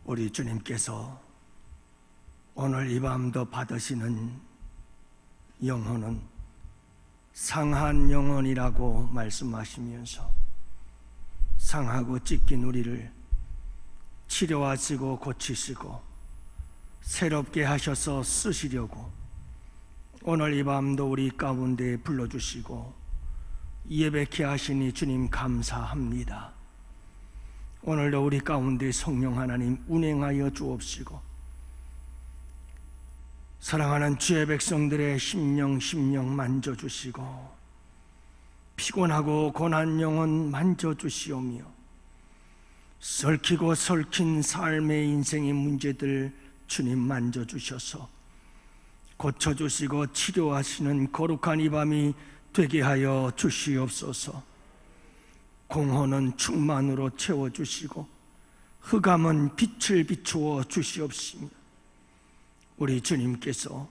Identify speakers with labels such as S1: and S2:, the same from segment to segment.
S1: 우리 주님께서 오늘 이 밤도 받으시는 영혼은 상한 영혼이라고 말씀하시면서 상하고 찢긴 우리를 치료하시고 고치시고 새롭게 하셔서 쓰시려고 오늘 이 밤도 우리 가운데 불러주시고 예배케 하시니 주님 감사합니다. 오늘도 우리 가운데 성령 하나님 운행하여 주옵시고 사랑하는 주의 백성들의 심령 만져주시고 피곤하고 고난 영혼 만져주시오며 설키고 설킨 삶의 인생의 문제들 주님 만져주셔서 고쳐주시고 치료하시는 거룩한 이 밤이 되게 하여 주시옵소서. 공허는 충만으로 채워주시고 흑암은 빛을 비추어 주시옵시며 우리 주님께서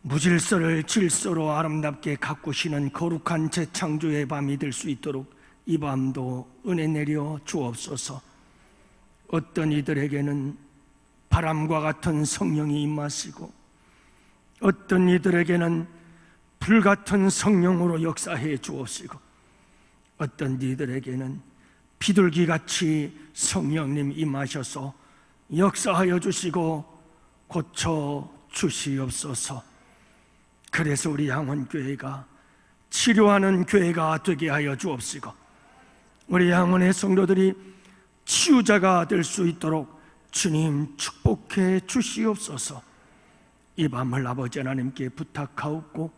S1: 무질서를 질서로 아름답게 가꾸시는 거룩한 재창조의 밤이 될 수 있도록 이 밤도 은혜 내려 주옵소서. 어떤 이들에게는 바람과 같은 성령이 임하시고 어떤 이들에게는 불같은 성령으로 역사해 주옵시고 어떤 이들에게는 비둘기같이 성령님 임하셔서 역사하여 주시고 고쳐 주시옵소서. 그래서 우리 양원교회가 치료하는 교회가 되게 하여 주옵시고 우리 양원의 성도들이 치유자가 될 수 있도록 주님 축복해 주시옵소서. 이 밤을 아버지 하나님께 부탁하옵고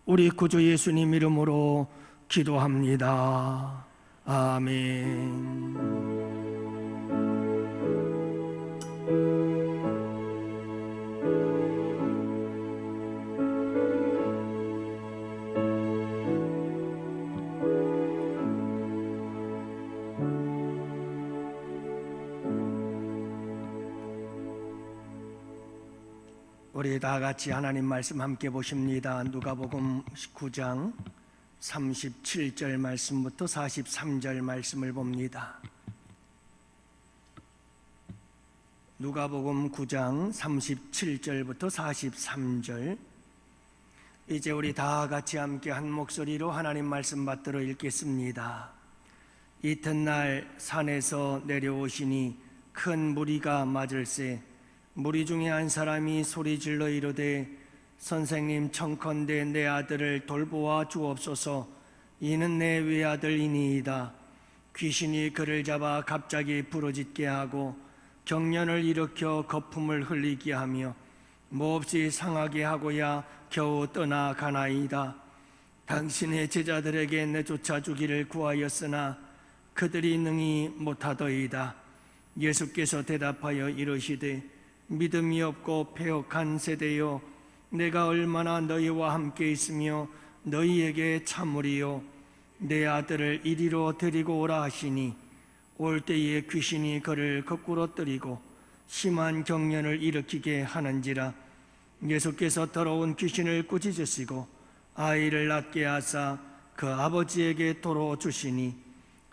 S1: 우리 구주 예수님 이름으로 기도합니다. 아멘. 우리 다 같이 하나님 말씀 함께 보십니다. 누가복음 19장 37절 말씀부터 43절 말씀을 봅니다. 누가복음 9장 37절부터 43절. 이제 우리 다 같이 함께 한 목소리로 하나님 말씀 받들어 읽겠습니다. 이튿날 산에서 내려오시니 큰 무리가 맞을세 무리 중에 한 사람이 소리질러 이르되 선생님 청컨대 내 아들을 돌보아 주옵소서. 이는 내 외아들이니이다. 귀신이 그를 잡아 갑자기 부르짖게 하고 경련을 일으켜 거품을 흘리게 하며 몹시 상하게 하고야 겨우 떠나가나이다. 당신의 제자들에게 내쫓아 주기를 구하였으나 그들이 능히 못하더이다. 예수께서 대답하여 이르시되 믿음이 없고 패역한 세대여 내가 얼마나 너희와 함께 있으며 너희에게 참으리요. 내 아들을 이리로 데리고 오라 하시니 올 때에 귀신이 그를 거꾸로 뜨리고 심한 경련을 일으키게 하는지라. 예수께서 더러운 귀신을 꾸짖으시고 아이를 낫게 하사 그 아버지에게 도로 주시니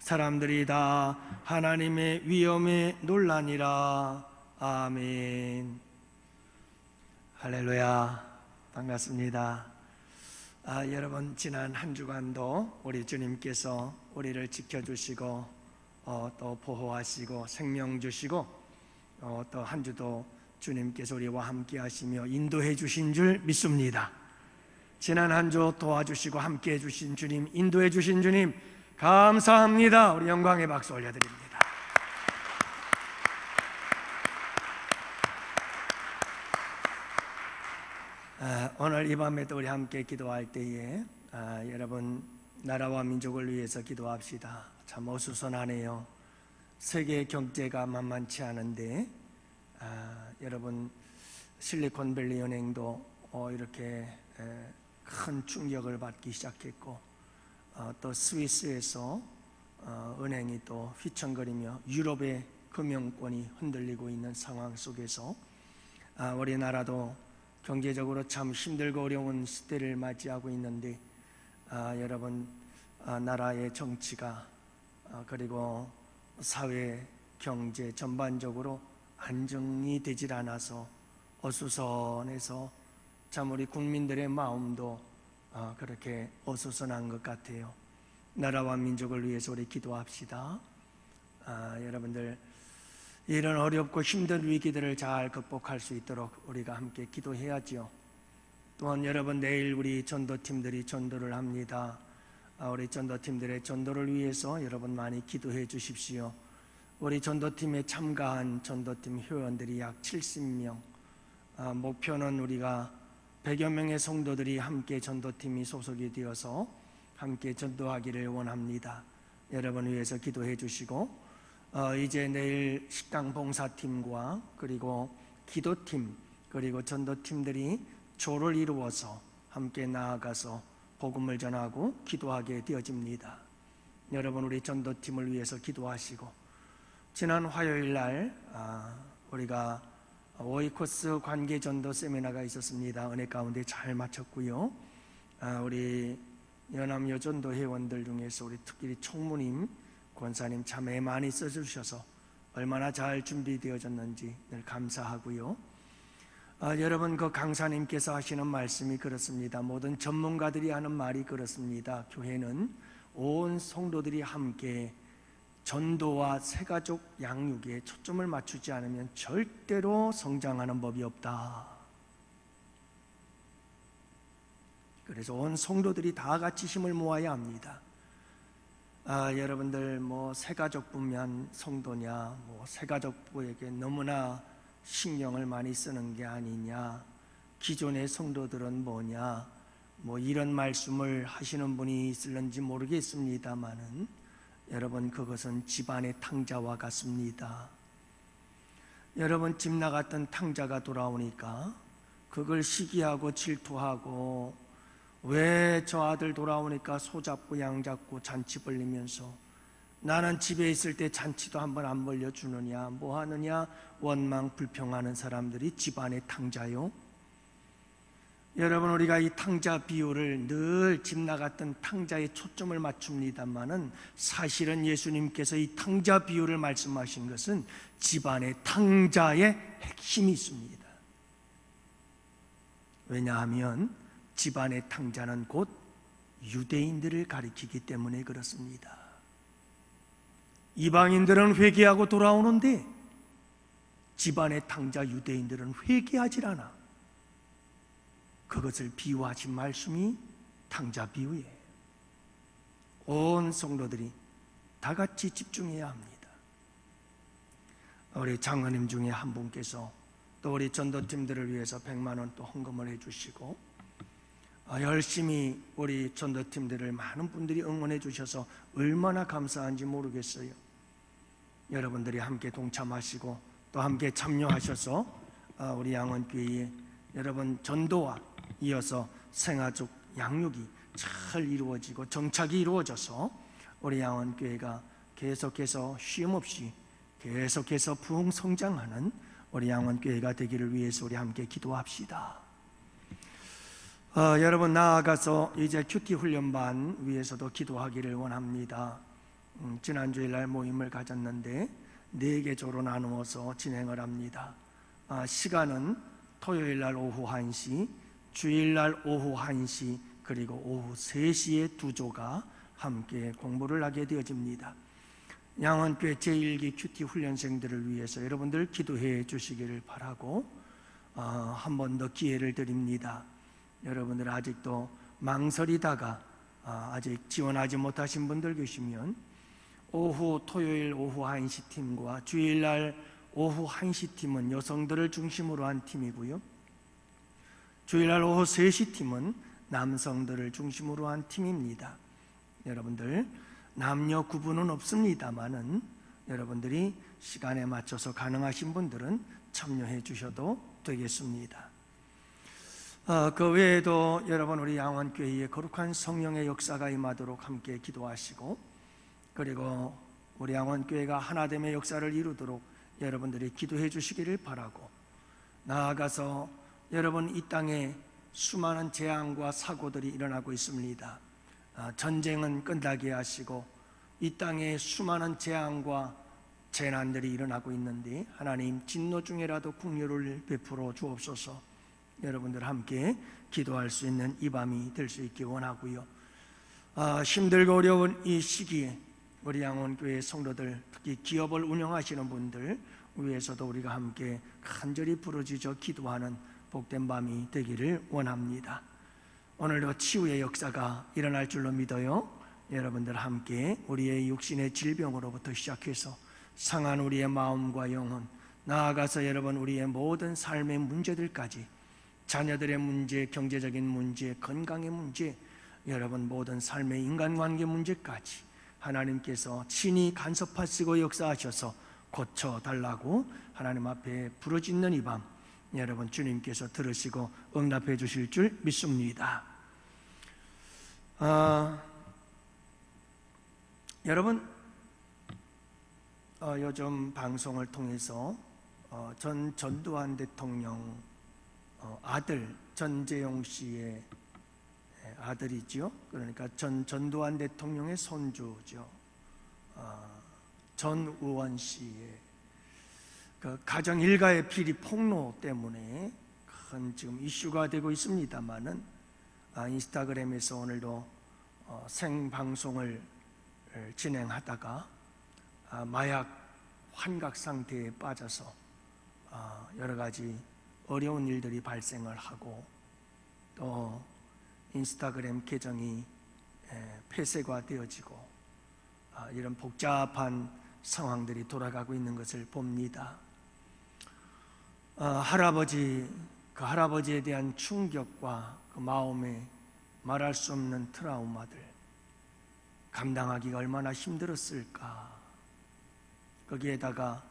S1: 사람들이 다 하나님의 위엄에 놀라니라. 아멘. 할렐루야. 반갑습니다. 여러분 지난 한 주간도 우리 주님께서 우리를 지켜주시고 또 보호하시고 생명 주시고 또 한 주도 주님께서 우리와 함께 하시며 인도해 주신 줄 믿습니다. 지난 한 주 도와주시고 함께 해주신 주님, 인도해 주신 주님 감사합니다. 우리 영광의 박수 올려드립니다. 오늘 이 밤에도 우리 함께 기도할 때에 여러분 나라와 민족을 위해서 기도합시다. 참 어수선하네요. 세계 경제가 만만치 않은데 여러분 실리콘밸리 은행도 이렇게 큰 충격을 받기 시작했고 또 스위스에서 은행이 또 휘청거리며 유럽의 금융권이 흔들리고 있는 상황 속에서 우리나라도 경제적으로 참 힘들고 어려운 시대를 맞이하고 있는데 여러분 나라의 정치가 그리고 사회 경제 전반적으로 안정이 되질 않아서 어수선해서 참 우리 국민들의 마음도 그렇게 어수선한 것 같아요. 나라와 민족을 위해서 우리 기도합시다. 여러분들 이런 어렵고 힘든 위기들을 잘 극복할 수 있도록 우리가 함께 기도해야지요. 또한 여러분, 내일 우리 전도팀들이 전도를 합니다. 우리 전도팀들의 전도를 위해서 여러분 많이 기도해 주십시오. 우리 전도팀에 참가한 전도팀 회원들이 약 70명, 목표는 우리가 100여 명의 성도들이 함께 전도팀이 소속이 되어서 함께 전도하기를 원합니다. 여러분 위해서 기도해 주시고, 이제 내일 식당 봉사팀과 그리고 기도팀 그리고 전도팀들이 조를 이루어서 함께 나아가서 복음을 전하고 기도하게 되어집니다. 여러분 우리 전도팀을 위해서 기도하시고, 지난 화요일 날 우리가 오이코스 관계전도 세미나가 있었습니다. 은혜 가운데 잘 마쳤고요. 우리 연합여전도 회원들 중에서 우리 특별히 총무님, 권사님 참 애 많이 써주셔서 얼마나 잘 준비되어졌는지 늘 감사하고요. 여러분, 그 강사님께서 하시는 말씀이 그렇습니다. 모든 전문가들이 하는 말이 그렇습니다. 교회는 온 성도들이 함께 전도와 새가족 양육에 초점을 맞추지 않으면 절대로 성장하는 법이 없다. 그래서 온 성도들이 다 같이 힘을 모아야 합니다. 여러분들 새가족부면 성도냐, 새가족부에게 너무나 신경을 많이 쓰는 게 아니냐, 기존의 성도들은 뭐냐, 이런 말씀을 하시는 분이 있을는지 모르겠습니다만은, 여러분 그것은 집안의 탕자와 같습니다. 여러분 집 나갔던 탕자가 돌아오니까 그걸 시기하고 질투하고, 왜 저 아들 돌아오니까 소 잡고 양 잡고 잔치 벌리면서 나는 집에 있을 때 잔치도 한번 안 벌려주느냐, 뭐 하느냐, 원망 불평하는 사람들이 집안의 탕자요. 여러분, 우리가 이 탕자 비유를 늘 집 나갔던 탕자에 초점을 맞춥니다만은, 사실은 예수님께서 이 탕자 비유를 말씀하신 것은 집안의 탕자의 핵심이 있습니다. 왜냐하면 집안의 탕자는 곧 유대인들을 가리키기 때문에 그렇습니다. 이방인들은 회개하고 돌아오는데 집안의 탕자 유대인들은 회개하지 않아. 그것을 비유하신 말씀이 탕자 비유예요. 온 성도들이 다 같이 집중해야 합니다. 우리 장로님 중에 한 분께서 또 우리 전도팀들을 위해서 100만 원 또 헌금을 해주시고, 열심히 우리 전도팀들을 많은 분들이 응원해 주셔서 얼마나 감사한지 모르겠어요. 여러분들이 함께 동참하시고 또 함께 참여하셔서 우리 양원교회에 여러분 전도와 이어서 생아족 양육이 잘 이루어지고 정착이 이루어져서 우리 양원교회가 계속해서 쉼없이 계속해서 부흥성장하는 우리 양원교회가 되기를 위해서 우리 함께 기도합시다. 여러분, 나아가서 이제 큐티 훈련반 위해서도 기도하기를 원합니다. 지난주일 날 모임을 가졌는데 4개 조로 나누어서 진행을 합니다. 시간은 토요일 날 오후 1시, 주일 날 오후 1시, 그리고 오후 3시에 2조가 함께 공부를 하게 되어집니다. 양원교회 제1기 큐티 훈련생들을 위해서 여러분들 기도해 주시기를 바라고 한 번 더 기회를 드립니다. 여러분들 아직도 망설이다가 아직 지원하지 못하신 분들 계시면 토요일 오후 1시 팀과 주일날 오후 1시 팀은 여성들을 중심으로 한 팀이고요, 주일날 오후 3시 팀은 남성들을 중심으로 한 팀입니다. 여러분들 남녀 구분은 없습니다만은 여러분들이 시간에 맞춰서 가능하신 분들은 참여해 주셔도 되겠습니다. 그 외에도 여러분 우리 양원교회에 거룩한 성령의 역사가 임하도록 함께 기도하시고, 그리고 우리 양원교회가 하나됨의 역사를 이루도록 여러분들이 기도해 주시기를 바라고, 나아가서 여러분 이 땅에 수많은 재앙과 사고들이 일어나고 있습니다. 전쟁은 끝나게 하시고 이 땅에 수많은 재앙과 재난들이 일어나고 있는데 하나님 진노 중에라도 긍휼을 베풀어 주옵소서. 여러분들 함께 기도할 수 있는 이 밤이 될 수 있기 원하고요. 힘들고 어려운 이 시기에 우리 양원교회 성도들, 특히 기업을 운영하시는 분들 위해서도 우리가 함께 간절히 부르짖어 기도하는 복된 밤이 되기를 원합니다. 오늘도 치유의 역사가 일어날 줄로 믿어요. 여러분들 함께 우리의 육신의 질병으로부터 시작해서 상한 우리의 마음과 영혼, 나아가서 여러분 우리의 모든 삶의 문제들까지, 자녀들의 문제, 경제적인 문제, 건강의 문제, 여러분 모든 삶의 인간관계 문제까지 하나님께서 친히 간섭하시고 역사하셔서 고쳐달라고 하나님 앞에 부르짖는 이 밤, 여러분 주님께서 들으시고 응답해 주실 줄 믿습니다. 여러분 요즘 방송을 통해서 전 전두환 대통령 아들 전재용 씨의 아들이죠. 그러니까 전두환 대통령의 손주죠. 전우원 씨의 그 가정 일가의 비리 폭로 때문에 큰 지금 이슈가 되고 있습니다만은 인스타그램에서 오늘도 생방송을 진행하다가 마약 환각 상태에 빠져서 여러 가지 어려운 일들이 발생을 하고 또 인스타그램 계정이 폐쇄가 되어지고 이런 복잡한 상황들이 돌아가고 있는 것을 봅니다. 그 할아버지에 대한 충격과 그 마음에 말할 수 없는 트라우마들 감당하기가 얼마나 힘들었을까. 거기에다가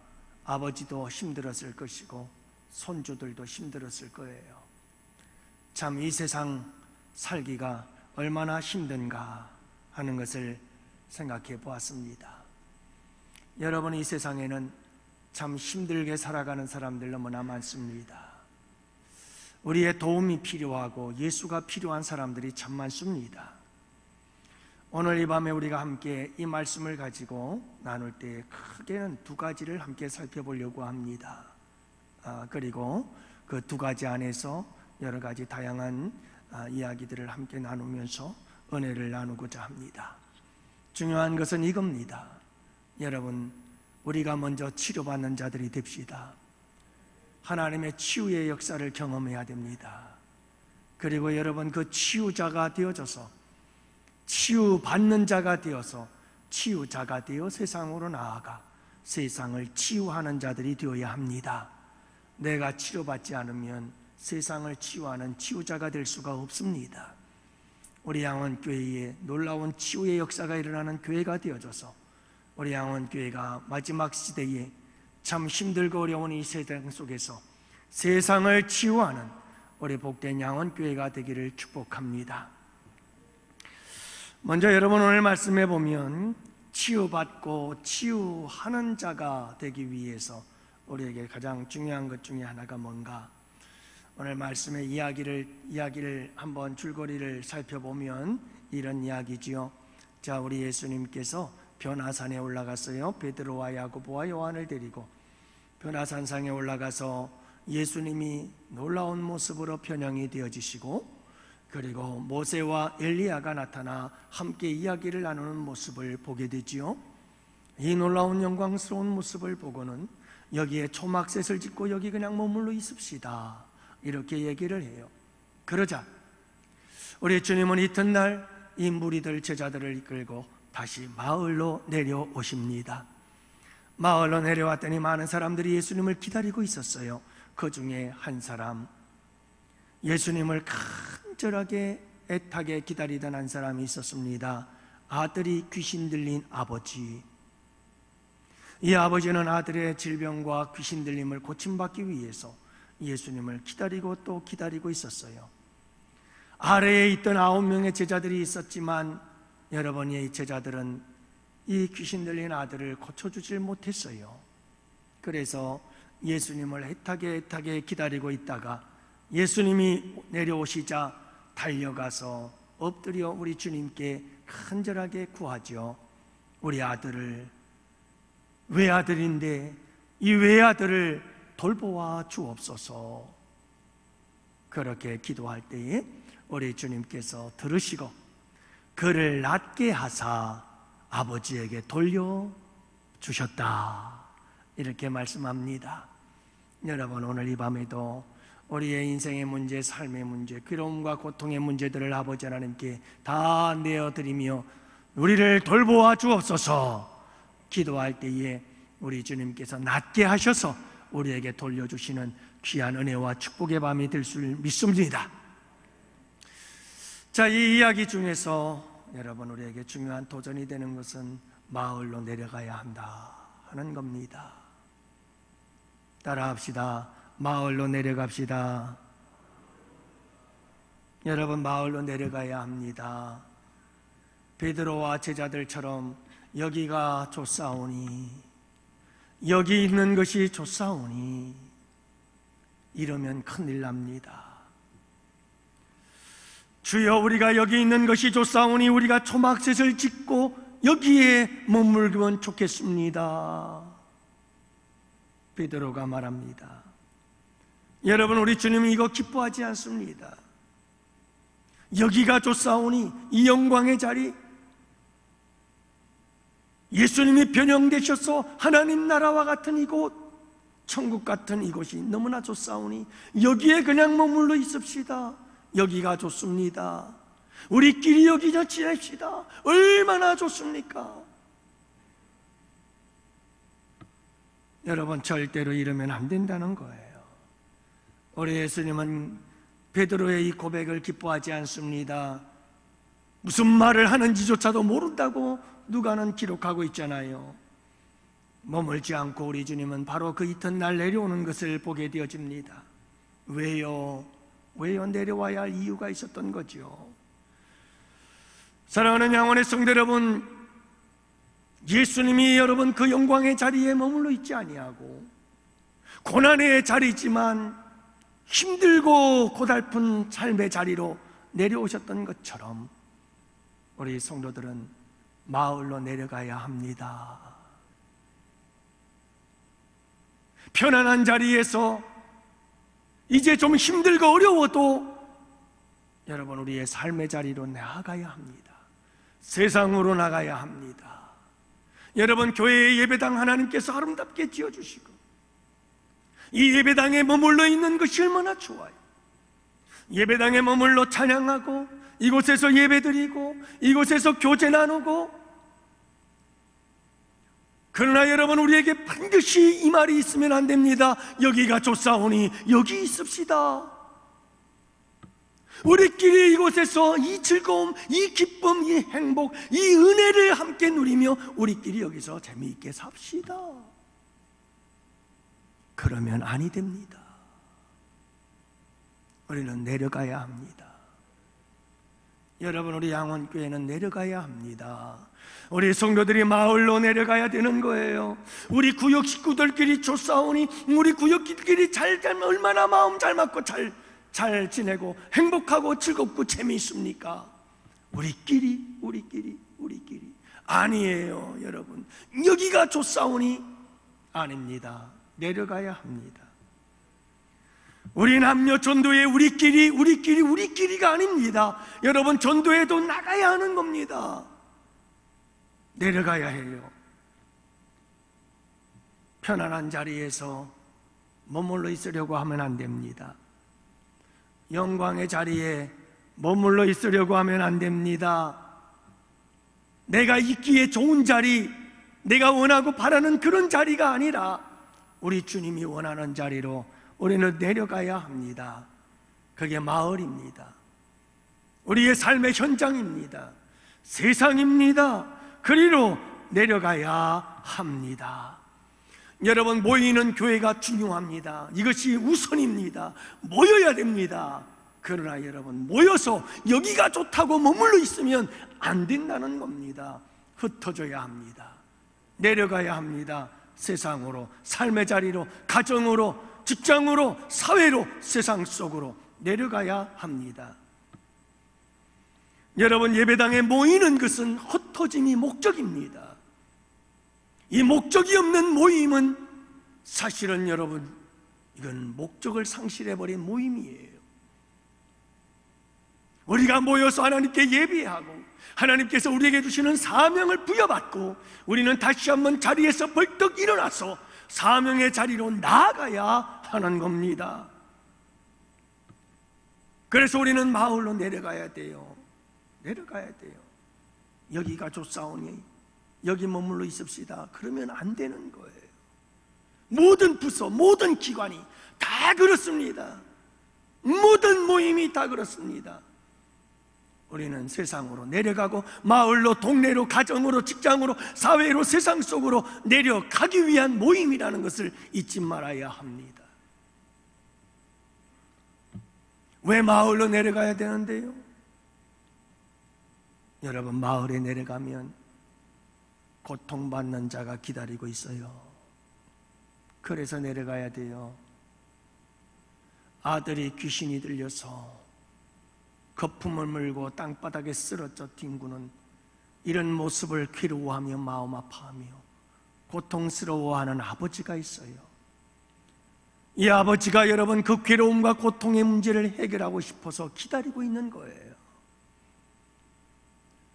S1: 아버지도 힘들었을 것이고 손주들도 힘들었을 거예요. 참 이 세상 살기가 얼마나 힘든가 하는 것을 생각해 보았습니다. 여러분, 이 세상에는 참 힘들게 살아가는 사람들 너무나 많습니다. 우리의 도움이 필요하고 예수가 필요한 사람들이 참 많습니다. 오늘 이 밤에 우리가 함께 이 말씀을 가지고 나눌 때 크게는 두 가지를 함께 살펴보려고 합니다. 그리고 그 두 가지 안에서 여러 가지 다양한 이야기들을 함께 나누면서 은혜를 나누고자 합니다. 중요한 것은 이겁니다. 여러분, 우리가 먼저 치료받는 자들이 됩시다. 하나님의 치유의 역사를 경험해야 됩니다. 그리고 여러분, 그 치유자가 되어져서 치유받는 자가 되어서 치유자가 되어 세상으로 나아가 세상을 치유하는 자들이 되어야 합니다. 내가 치료받지 않으면 세상을 치유하는 치유자가 될 수가 없습니다. 우리 양원교회에 놀라운 치유의 역사가 일어나는 교회가 되어져서 우리 양원교회가 마지막 시대에 참 힘들고 어려운 이 세상 속에서 세상을 치유하는 우리 복된 양원교회가 되기를 축복합니다. 먼저 여러분, 오늘 말씀해 보면 치유받고 치유하는 자가 되기 위해서 우리에게 가장 중요한 것 중에 하나가 뭔가? 오늘 말씀의 이야기를 한번 줄거리를 살펴보면 이런 이야기지요. 자, 우리 예수님께서 변화산에 올라갔어요. 베드로와 야고보와 요한을 데리고 변화산상에 올라가서 예수님이 놀라운 모습으로 변형이 되어지시고, 그리고 모세와 엘리야가 나타나 함께 이야기를 나누는 모습을 보게 되지요. 이 놀라운 영광스러운 모습을 보고는 여기에 초막셋을 짓고 여기 그냥 머물러 있읍시다, 이렇게 얘기를 해요. 그러자 우리 주님은 이튿날 이 무리들 제자들을 이끌고 다시 마을로 내려오십니다. 마을로 내려왔더니 많은 사람들이 예수님을 기다리고 있었어요. 그 중에 한 사람, 예수님을 간절하게 애타게 기다리던 한 사람이 있었습니다. 아들이 귀신 들린 아버지. 이 아버지는 아들의 질병과 귀신 들림을 고침받기 위해서 예수님을 기다리고 또 기다리고 있었어요. 아래에 있던 9명의 제자들이 있었지만 여러분의 제자들은 이 귀신 들린 아들을 고쳐주질 못했어요. 그래서 예수님을 애타게 기다리고 있다가 예수님이 내려오시자 달려가서 엎드려 우리 주님께 간절하게 구하죠. 우리 아들을 외아들인데 이 외아들을 돌보아 주옵소서. 그렇게 기도할 때에 우리 주님께서 들으시고 그를 낫게 하사 아버지에게 돌려주셨다, 이렇게 말씀합니다. 여러분, 오늘 이 밤에도 우리의 인생의 문제, 삶의 문제, 괴로움과 고통의 문제들을 아버지 하나님께 다 내어드리며 우리를 돌보아 주옵소서 기도할 때에 우리 주님께서 낫게 하셔서 우리에게 돌려주시는 귀한 은혜와 축복의 밤이 될 줄 믿습니다. 자, 이 이야기 중에서 여러분, 우리에게 중요한 도전이 되는 것은 마을로 내려가야 한다 하는 겁니다. 따라합시다. 마을로 내려갑시다. 여러분, 마을로 내려가야 합니다. 베드로와 제자들처럼 여기가 좋사오니, 여기 있는 것이 좋사오니, 이러면 큰일 납니다. 주여, 우리가 여기 있는 것이 좋사오니 우리가 초막셋을 짓고 여기에 머물면 좋겠습니다. 베드로가 말합니다. 여러분, 우리 주님이 이거 기뻐하지 않습니다. 여기가 좋사오니, 이 영광의 자리, 예수님이 변형되셔서 하나님 나라와 같은 이곳, 천국 같은 이곳이 너무나 좋사오니 여기에 그냥 머물러 있읍시다. 여기가 좋습니다. 우리끼리 여기서 지냅시다. 얼마나 좋습니까? 여러분, 절대로 이러면 안 된다는 거예요. 우리 예수님은 베드로의 이 고백을 기뻐하지 않습니다. 무슨 말을 하는지조차도 모른다고 누가는 기록하고 있잖아요. 머물지 않고 우리 주님은 바로 그 이튿날 내려오는 것을 보게 되어집니다. 왜요? 내려와야 할 이유가 있었던 거죠. 사랑하는 양원의 성도 여러분, 예수님이 여러분 그 영광의 자리에 머물러 있지 아니하고 고난의 자리지만 힘들고 고달픈 삶의 자리로 내려오셨던 것처럼 우리 성도들은 마을로 내려가야 합니다. 편안한 자리에서 이제 좀 힘들고 어려워도 여러분, 우리의 삶의 자리로 나아가야 합니다. 세상으로 나가야 합니다. 여러분, 교회의 예배당 하나님께서 아름답게 지어주시고 이 예배당에 머물러 있는 것이 얼마나 좋아요. 예배당에 머물러 찬양하고 이곳에서 예배드리고 이곳에서 교제 나누고, 그러나 여러분, 우리에게 반드시 이 말이 있으면 안 됩니다. 여기가 좋사오니 여기 있읍시다. 우리끼리 이곳에서 이 즐거움, 이 기쁨, 이 행복, 이 은혜를 함께 누리며 우리끼리 여기서 재미있게 삽시다. 그러면 아니 됩니다. 우리는 내려가야 합니다. 여러분, 우리 양원교회는 내려가야 합니다. 우리 성도들이 마을로 내려가야 되는 거예요. 우리 구역 식구들끼리 좋사오니 우리 구역끼리 잘 얼마나 마음 잘 맞고 잘 지내고 행복하고 즐겁고 재미있습니까? 우리끼리 아니에요. 여러분, 여기가 좋사오니 아닙니다. 내려가야 합니다. 우리 남녀 전도회 우리끼리가 아닙니다. 여러분, 전도회도 나가야 하는 겁니다. 내려가야 해요. 편안한 자리에서 머물러 있으려고 하면 안 됩니다. 영광의 자리에 머물러 있으려고 하면 안 됩니다. 내가 있기에 좋은 자리, 내가 원하고 바라는 그런 자리가 아니라 우리 주님이 원하는 자리로 우리는 내려가야 합니다. 그게 마을입니다. 우리의 삶의 현장입니다. 세상입니다. 그리로 내려가야 합니다. 여러분, 모이는 교회가 중요합니다. 이것이 우선입니다. 모여야 됩니다. 그러나 여러분, 모여서 여기가 좋다고 머물러 있으면 안 된다는 겁니다. 흩어져야 합니다. 내려가야 합니다. 세상으로, 삶의 자리로, 가정으로, 직장으로, 사회로, 세상 속으로 내려가야 합니다. 여러분, 예배당에 모이는 것은 흩어짐이 목적입니다. 이 목적이 없는 모임은 사실은 여러분, 이건 목적을 상실해버린 모임이에요. 우리가 모여서 하나님께 예배하고 하나님께서 우리에게 주시는 사명을 부여받고 우리는 다시 한번 자리에서 벌떡 일어나서 사명의 자리로 나아가야 하는 겁니다. 그래서 우리는 마을로 내려가야 돼요. 내려가야 돼요. 여기가 좋사오니 여기 머물러 있읍시다, 그러면 안 되는 거예요. 모든 부서, 모든 기관이 다 그렇습니다. 모든 모임이 다 그렇습니다. 우리는 세상으로 내려가고 마을로, 동네로, 가정으로, 직장으로, 사회로, 세상 속으로 내려가기 위한 모임이라는 것을 잊지 말아야 합니다. 왜 마을로 내려가야 되는데요? 여러분, 마을에 내려가면 고통받는 자가 기다리고 있어요. 그래서 내려가야 돼요. 아들이 귀신이 들려서 거품을 물고 땅바닥에 쓰러져 뒹구는 이런 모습을 괴로워하며 마음 아파하며 고통스러워하는 아버지가 있어요. 이 아버지가 여러분 그 괴로움과 고통의 문제를 해결하고 싶어서 기다리고 있는 거예요.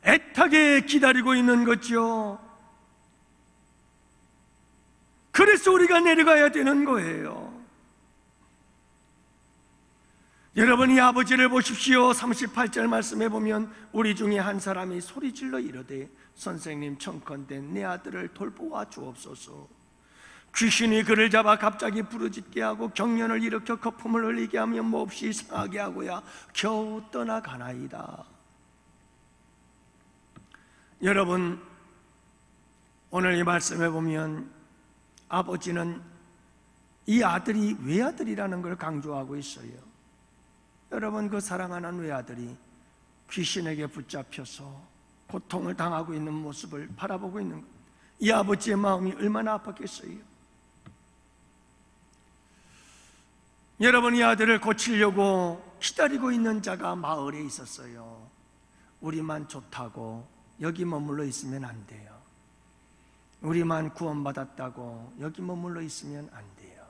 S1: 애타게 기다리고 있는 거죠. 그래서 우리가 내려가야 되는 거예요. 여러분, 이 아버지를 보십시오. 38절 말씀해 보면 우리 중에 한 사람이 소리질러 이르되 선생님, 청컨대 내 아들을 돌보아 주옵소서. 귀신이 그를 잡아 갑자기 부르짖게 하고 경련을 일으켜 거품을 흘리게 하며 몹시 상하게 하고야 겨우 떠나가나이다. 여러분, 오늘 이 말씀해 보면 아버지는 이 아들이 외아들이라는 걸 강조하고 있어요. 여러분, 그 사랑하는 외아들이 귀신에게 붙잡혀서 고통을 당하고 있는 모습을 바라보고 있는 것, 이 아버지의 마음이 얼마나 아팠겠어요. 여러분, 이 아들을 고치려고 기다리고 있는 자가 마을에 있었어요. 우리만 좋다고 여기 머물러 있으면 안 돼요. 우리만 구원받았다고 여기 머물러 있으면 안 돼요.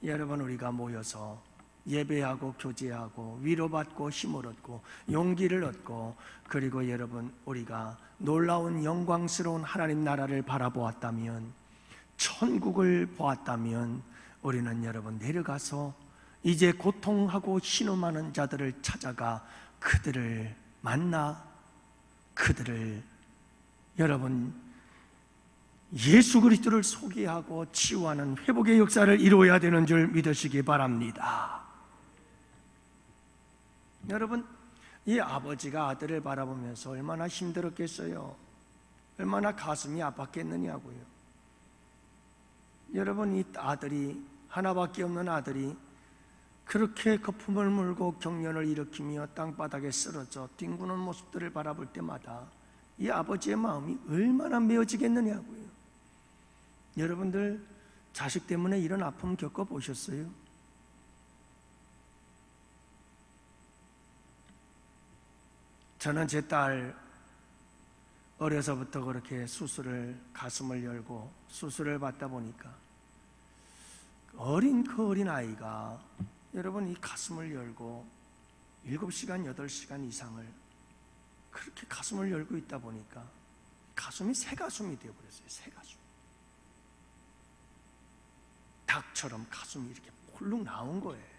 S1: 여러분, 우리가 모여서 예배하고 교제하고 위로받고 힘을 얻고 용기를 얻고, 그리고 여러분, 우리가 놀라운 영광스러운 하나님 나라를 바라보았다면, 천국을 보았다면, 우리는 여러분 내려가서 이제 고통하고 신음하는 자들을 찾아가 그들을 만나 그들을 여러분 예수 그리스도를 소개하고 치유하는 회복의 역사를 이루어야 되는 줄 믿으시기 바랍니다. 여러분, 이 아버지가 아들을 바라보면서 얼마나 힘들었겠어요. 얼마나 가슴이 아팠겠느냐고요. 여러분, 이 아들이, 하나밖에 없는 아들이 그렇게 거품을 물고 경련을 일으키며 땅바닥에 쓰러져 뒹구는 모습들을 바라볼 때마다 이 아버지의 마음이 얼마나 메어지겠느냐고요. 여러분들 자식 때문에 이런 아픔 겪어보셨어요? 저는 제 딸 어려서부터 그렇게 가슴을 열고 수술을 받다 보니까 그 어린 아이가 여러분 이 가슴을 열고 7시간, 8시간 이상을 그렇게 가슴을 열고 있다 보니까 가슴이 새 가슴이 되어버렸어요. 새 가슴. 닭처럼 가슴이 이렇게 홀룩 나온 거예요.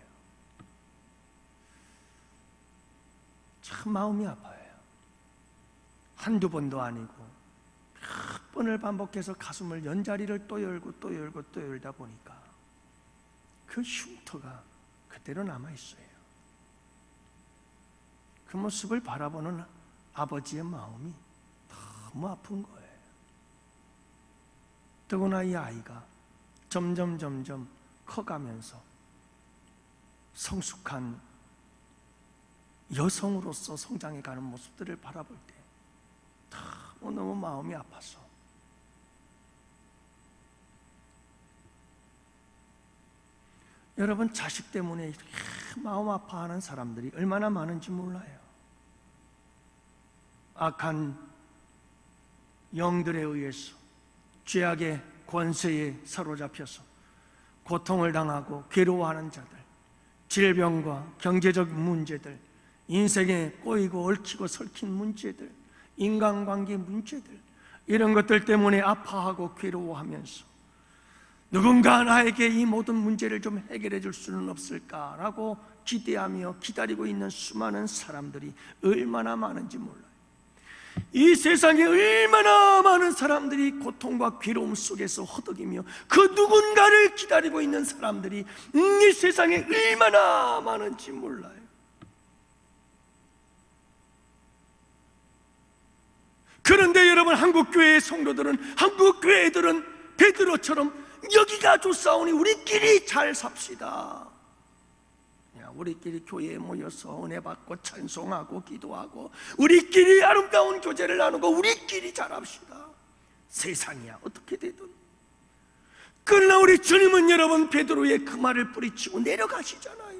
S1: 참 마음이 아파요. 한두 번도 아니고 몇 번을 반복해서 가슴을 연자리를 또 열고 또 열고 또 열다 보니까 그 흉터가 그대로 남아있어요. 그 모습을 바라보는 아버지의 마음이 너무 아픈 거예요. 더구나 이 아이가 점점 커가면서 성숙한 여성으로서 성장해가는 모습들을 바라볼 때 너무 마음이 아파서 여러분, 자식 때문에 이렇게 마음 아파하는 사람들이 얼마나 많은지 몰라요. 악한 영들에 의해서 죄악의 권세에 사로잡혀서 고통을 당하고 괴로워하는 자들, 질병과 경제적 문제들, 인생에 꼬이고 얽히고 설킨 문제들, 인간관계 문제들, 이런 것들 때문에 아파하고 괴로워하면서 누군가 나에게 이 모든 문제를 좀 해결해 줄 수는 없을까라고 기대하며 기다리고 있는 수많은 사람들이 얼마나 많은지 몰라요. 이 세상에 얼마나 많은 사람들이 고통과 괴로움 속에서 허덕이며 그 누군가를 기다리고 있는 사람들이 이 세상에 얼마나 많은지 몰라요. 그런데 여러분, 한국교회의 성도들은, 한국교회들은 베드로처럼 여기가 좋사오니 우리끼리 잘 삽시다, 우리끼리 교회에 모여서 은혜 받고 찬송하고 기도하고 우리끼리 아름다운 교제를 나누고 우리끼리 잘합시다, 세상이야 어떻게 되든. 그러나 우리 주님은 여러분, 베드로의 그 말을 뿌리치고 내려가시잖아요.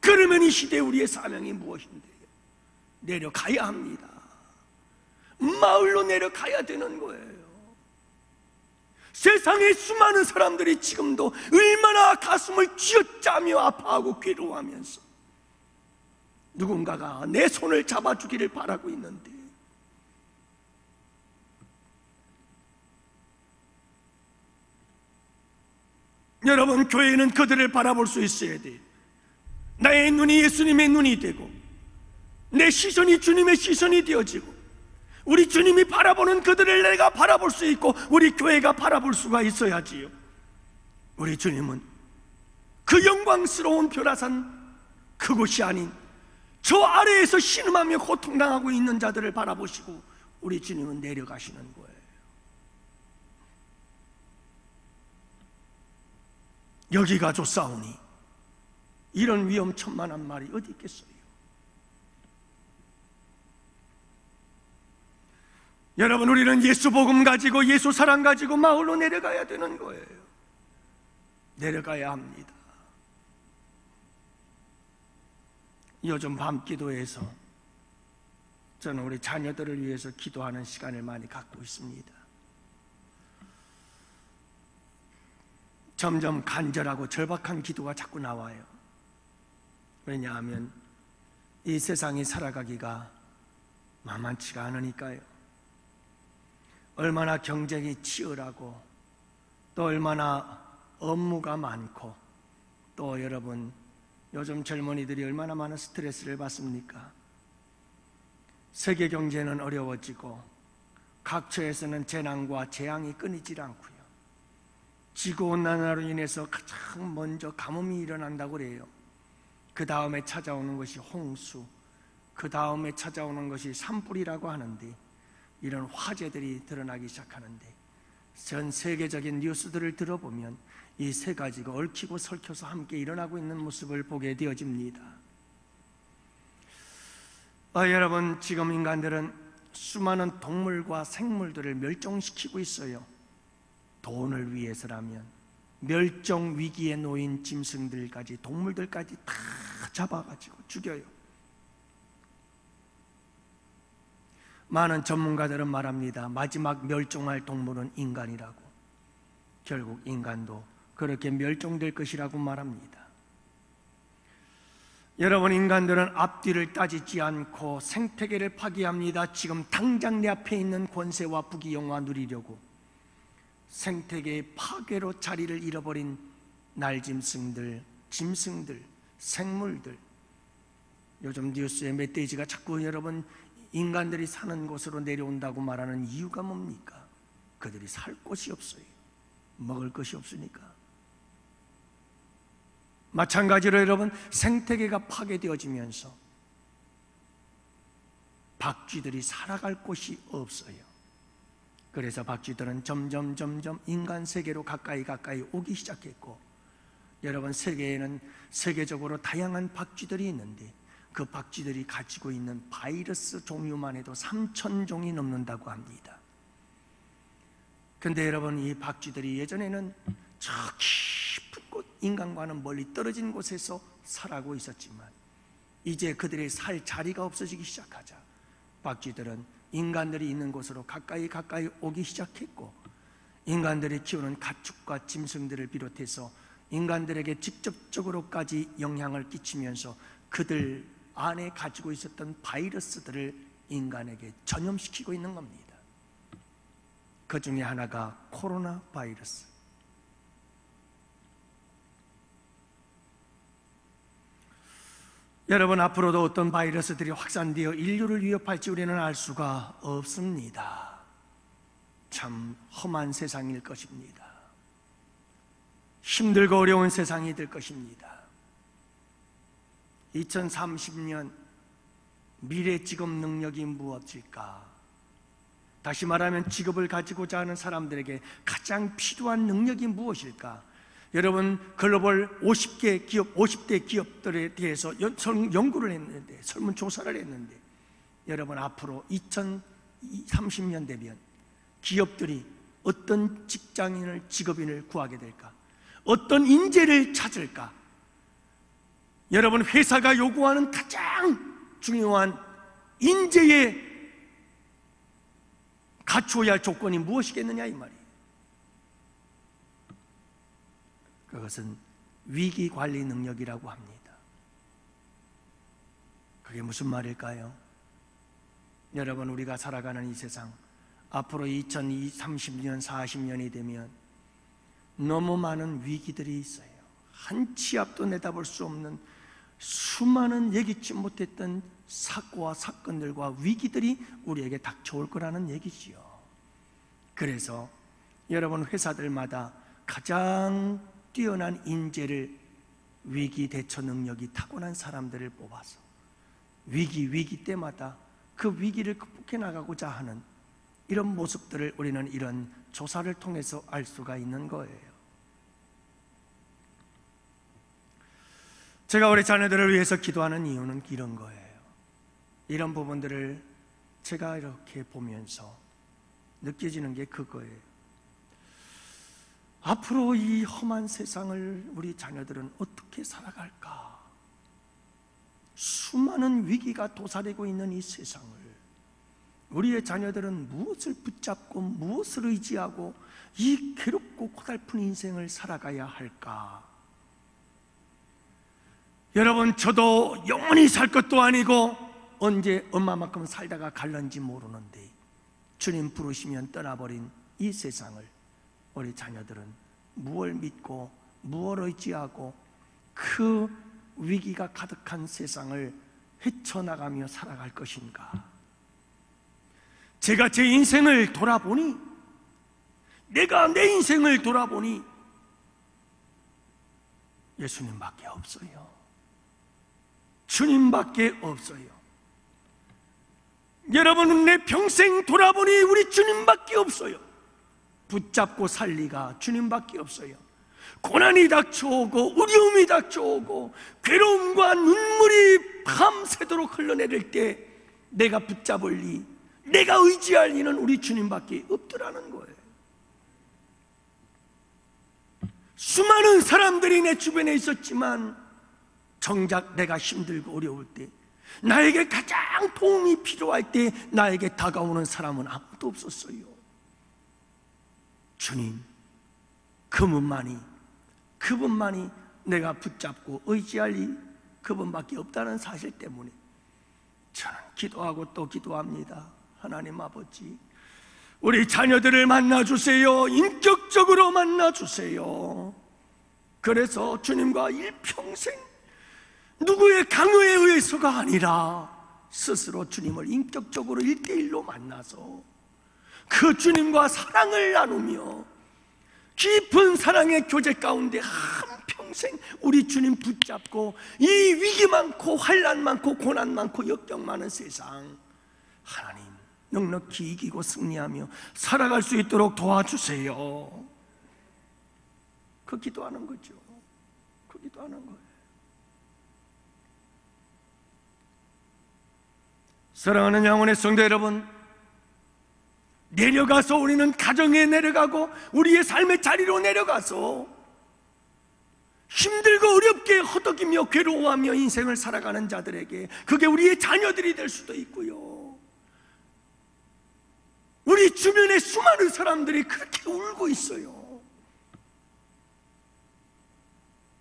S1: 그러면 이 시대에 우리의 사명이 무엇인데요? 내려가야 합니다. 마을로 내려가야 되는 거예요. 세상에 수많은 사람들이 지금도 얼마나 가슴을 쥐어짜며 아파하고 괴로워하면서 누군가가 내 손을 잡아주기를 바라고 있는데, 여러분, 교회는 그들을 바라볼 수 있어야 돼. 나의 눈이 예수님의 눈이 되고 내 시선이 주님의 시선이 되어지고 우리 주님이 바라보는 그들을 내가 바라볼 수 있고 우리 교회가 바라볼 수가 있어야지요. 우리 주님은 그 영광스러운 벼라산 그곳이 아닌 저 아래에서 신음하며 고통당하고 있는 자들을 바라보시고 우리 주님은 내려가시는 거예요. 여기가 좋사오니, 이런 위험천만한 말이 어디 있겠어요? 여러분, 우리는 예수 복음 가지고 예수 사랑 가지고 마을로 내려가야 되는 거예요. 내려가야 합니다. 요즘 밤기도에서 저는 우리 자녀들을 위해서 기도하는 시간을 많이 갖고 있습니다. 점점 간절하고 절박한 기도가 자꾸 나와요. 왜냐하면 이 세상이 살아가기가 만만치가 않으니까요. 얼마나 경쟁이 치열하고 또 얼마나 업무가 많고 또 여러분, 요즘 젊은이들이 얼마나 많은 스트레스를 받습니까? 세계 경제는 어려워지고 각처에서는 재난과 재앙이 끊이질 않고요. 지구온난화로 인해서 가장 먼저 가뭄이 일어난다고 그래요. 그 다음에 찾아오는 것이 홍수, 그 다음에 찾아오는 것이 산불이라고 하는데, 이런 화재들이 드러나기 시작하는데 전 세계적인 뉴스들을 들어보면 이 세 가지가 얽히고 설켜서 함께 일어나고 있는 모습을 보게 되어집니다. 여러분, 지금 인간들은 수많은 동물과 생물들을 멸종시키고 있어요. 돈을 위해서라면 멸종 위기에 놓인 짐승들까지, 동물들까지 다 잡아가지고 죽여요. 많은 전문가들은 말합니다. 마지막 멸종할 동물은 인간이라고. 결국 인간도 그렇게 멸종될 것이라고 말합니다. 여러분, 인간들은 앞뒤를 따지지 않고 생태계를 파괴합니다. 지금 당장 내 앞에 있는 권세와 부귀영화 누리려고 생태계의 파괴로 자리를 잃어버린 날짐승들, 짐승들, 생물들. 요즘 뉴스에 멧돼지가 자꾸 여러분 인간들이 사는 곳으로 내려온다고 말하는 이유가 뭡니까? 그들이 살 곳이 없어요. 먹을 것이 없으니까. 마찬가지로 여러분, 생태계가 파괴되어지면서 박쥐들이 살아갈 곳이 없어요. 그래서 박쥐들은 점점 인간 세계로 가까이 오기 시작했고, 여러분, 세계에는 세계적으로 다양한 박쥐들이 있는데 그 박쥐들이 가지고 있는 바이러스 종류만 해도 3,000종이 넘는다고 합니다. 근데 여러분, 이 박쥐들이 예전에는 저 깊은 곳, 인간과는 멀리 떨어진 곳에서 살아고 있었지만 이제 그들의 살 자리가 없어지기 시작하자 박쥐들은 인간들이 있는 곳으로 가까이 오기 시작했고, 인간들이 키우는 가축과 짐승들을 비롯해서 인간들에게 직접적으로까지 영향을 끼치면서 그들 안에 가지고 있었던 바이러스들을 인간에게 전염시키고 있는 겁니다. 그 중에 하나가 코로나 바이러스. 여러분, 앞으로도 어떤 바이러스들이 확산되어 인류를 위협할지 우리는 알 수가 없습니다. 참 험한 세상일 것입니다. 힘들고 어려운 세상이 될 것입니다. 2030년 미래 직업 능력이 무엇일까? 다시 말하면 직업을 가지고자 하는 사람들에게 가장 필요한 능력이 무엇일까? 여러분, 글로벌 50개 기업, 50대 기업들에 대해서 연구를 했는데, 설문조사를 했는데, 여러분, 앞으로 2030년 되면 기업들이 어떤 직장인을, 직업인을 구하게 될까? 어떤 인재를 찾을까? 여러분, 회사가 요구하는 가장 중요한 인재에 갖추어야 할 조건이 무엇이겠느냐 이 말이에요. 그것은 위기관리 능력이라고 합니다. 그게 무슨 말일까요? 여러분, 우리가 살아가는 이 세상, 앞으로 2030년, 40년이 되면 너무 많은 위기들이 있어요. 한 치 앞도 내다볼 수 없는 수많은 예기치 못했던 사고와 사건들과 위기들이 우리에게 닥쳐올 거라는 얘기지요. 그래서 여러분, 회사들마다 가장 뛰어난 인재를, 위기 대처 능력이 타고난 사람들을 뽑아서 위기 때마다 그 위기를 극복해 나가고자 하는 이런 모습들을 우리는 이런 조사를 통해서 알 수가 있는 거예요. 제가 우리 자녀들을 위해서 기도하는 이유는 이런 거예요. 이런 부분들을 제가 이렇게 보면서 느껴지는 게 그거예요. 앞으로 이 험한 세상을 우리 자녀들은 어떻게 살아갈까? 수많은 위기가 도사리고 있는 이 세상을 우리의 자녀들은 무엇을 붙잡고 무엇을 의지하고 이 괴롭고 고달픈 인생을 살아가야 할까? 여러분, 저도 영원히 살 것도 아니고 언제 엄마만큼 살다가 갈는지 모르는데 주님 부르시면 떠나버린 이 세상을 우리 자녀들은 무엇을 믿고 무엇을 의지하고 그 위기가 가득한 세상을 헤쳐나가며 살아갈 것인가? 제가 제 인생을 돌아보니, 내가 내 인생을 돌아보니 예수님밖에 없어요. 주님밖에 없어요. 여러분은 내 평생 돌아보니 우리 주님밖에 없어요. 붙잡고 살 리가 주님밖에 없어요. 고난이 닥쳐오고 어려움이 닥쳐오고 괴로움과 눈물이 밤새도록 흘러내릴 때 내가 붙잡을 리, 내가 의지할 리는 우리 주님밖에 없더라는 거예요. 수많은 사람들이 내 주변에 있었지만 정작 내가 힘들고 어려울 때, 나에게 가장 도움이 필요할 때 나에게 다가오는 사람은 아무도 없었어요. 주님, 그분만이 내가 붙잡고 의지할 이 그분밖에 없다는 사실 때문에 저는 기도하고 또 기도합니다. 하나님 아버지, 우리 자녀들을 만나주세요. 인격적으로 만나주세요. 그래서 주님과 일평생 누구의 강요에 의해서가 아니라 스스로 주님을 인격적으로 1대1로 만나서 그 주님과 사랑을 나누며 깊은 사랑의 교제 가운데 한평생 우리 주님 붙잡고 이 위기 많고 환난 많고 고난 많고 역경 많은 세상 하나님 넉넉히 이기고 승리하며 살아갈 수 있도록 도와주세요. 그 기도하는 거죠. 그 기도하는 거예요. 사랑하는 영혼의 성도 여러분, 내려가서 우리는 가정에 내려가고 우리의 삶의 자리로 내려가서 힘들고 어렵게 허덕이며 괴로워하며 인생을 살아가는 자들에게 그게 우리의 자녀들이 될 수도 있고요, 우리 주변에 수많은 사람들이 그렇게 울고 있어요.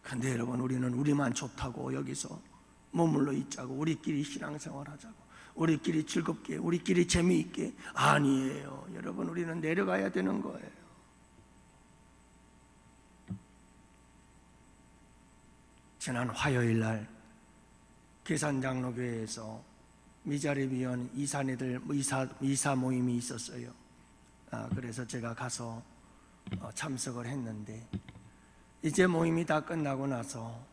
S1: 그런데 여러분, 우리는 우리만 좋다고 여기서 머물러 있자고, 우리끼리 신앙생활 하자고, 우리끼리 즐겁게, 우리끼리 재미있게. 아니에요. 여러분, 우리는 내려가야 되는 거예요. 지난 화요일 날 계산장로교회에서 미자립위원 이사네들 이사 모임이 있었어요. 그래서 제가 가서 참석을 했는데, 이제 모임이 다 끝나고 나서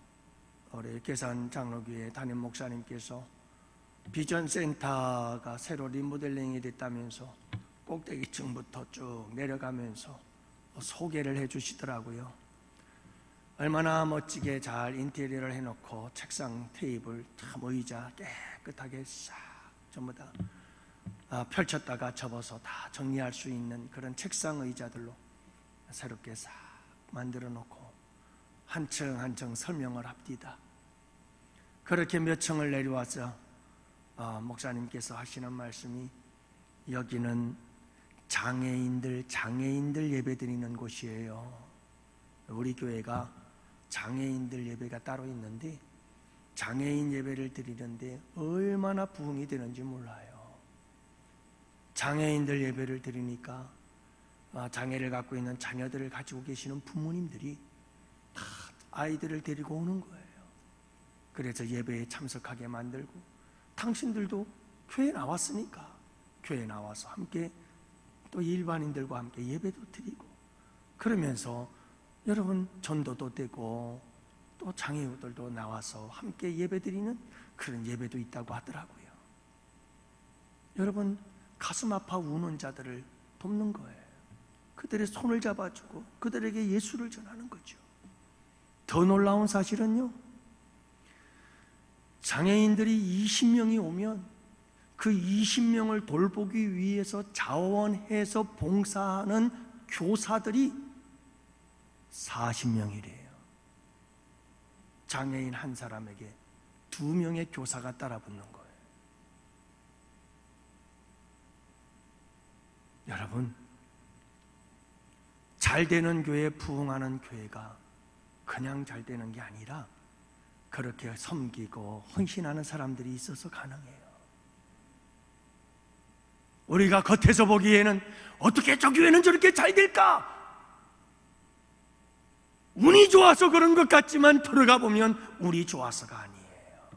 S1: 우리 계산장로교회 담임 목사님께서 비전센터가 새로 리모델링이 됐다면서 꼭대기층부터 쭉 내려가면서 소개를 해주시더라고요. 얼마나 멋지게 잘 인테리어를 해놓고 책상, 테이블, 참 의자 깨끗하게 싹 전부 다 펼쳤다가 접어서 다 정리할 수 있는 그런 책상, 의자들로 새롭게 싹 만들어 놓고 한 층 한 층 설명을 합디다. 그렇게 몇 층을 내려와서 목사님께서 하시는 말씀이, 여기는 장애인들 예배드리는 곳이에요. 우리 교회가 장애인들 예배가 따로 있는데, 장애인 예배를 드리는데 얼마나 부흥이 되는지 몰라요. 장애인들 예배를 드리니까 장애를 갖고 있는 자녀들을 가지고 계시는 부모님들이 다 아이들을 데리고 오는 거예요. 그래서 예배에 참석하게 만들고, 당신들도 교회 나왔으니까 교회 나와서 함께 또 일반인들과 함께 예배도 드리고, 그러면서 여러분 전도도 되고 또 장애우들도 나와서 함께 예배드리는 그런 예배도 있다고 하더라고요. 여러분, 가슴 아파 우는 자들을 돕는 거예요. 그들의 손을 잡아주고 그들에게 예수를 전하는 거죠. 더 놀라운 사실은요, 장애인들이 20명이 오면 그 20명을 돌보기 위해서 자원해서 봉사하는 교사들이 40명이래요. 장애인 한 사람에게 2명의 교사가 따라붙는 거예요. 여러분, 잘 되는 교회, 부흥하는 교회가 그냥 잘 되는 게 아니라 그렇게 섬기고 헌신하는 사람들이 있어서 가능해요. 우리가 겉에서 보기에는 어떻게 저 교회는 저렇게 잘 될까? 운이 좋아서 그런 것 같지만 들어가 보면 운이 좋아서가 아니에요.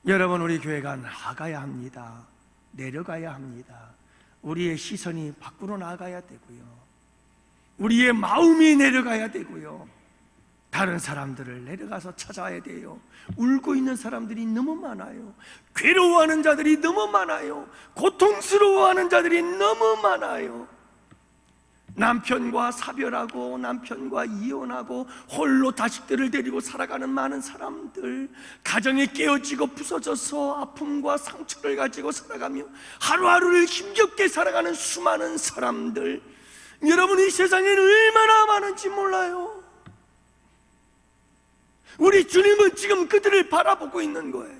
S1: 여러분, 우리 교회가 나아가야 합니다. 내려가야 합니다. 우리의 시선이 밖으로 나가야 되고요, 우리의 마음이 내려가야 되고요, 다른 사람들을 내려가서 찾아야 돼요. 울고 있는 사람들이 너무 많아요. 괴로워하는 자들이 너무 많아요. 고통스러워하는 자들이 너무 많아요. 남편과 사별하고 남편과 이혼하고 홀로 자식들을 데리고 살아가는 많은 사람들, 가정이 깨어지고 부서져서 아픔과 상처를 가지고 살아가며 하루하루를 힘겹게 살아가는 수많은 사람들, 여러분, 이 세상에는 얼마나 많은지 몰라요. 우리 주님은 지금 그들을 바라보고 있는 거예요.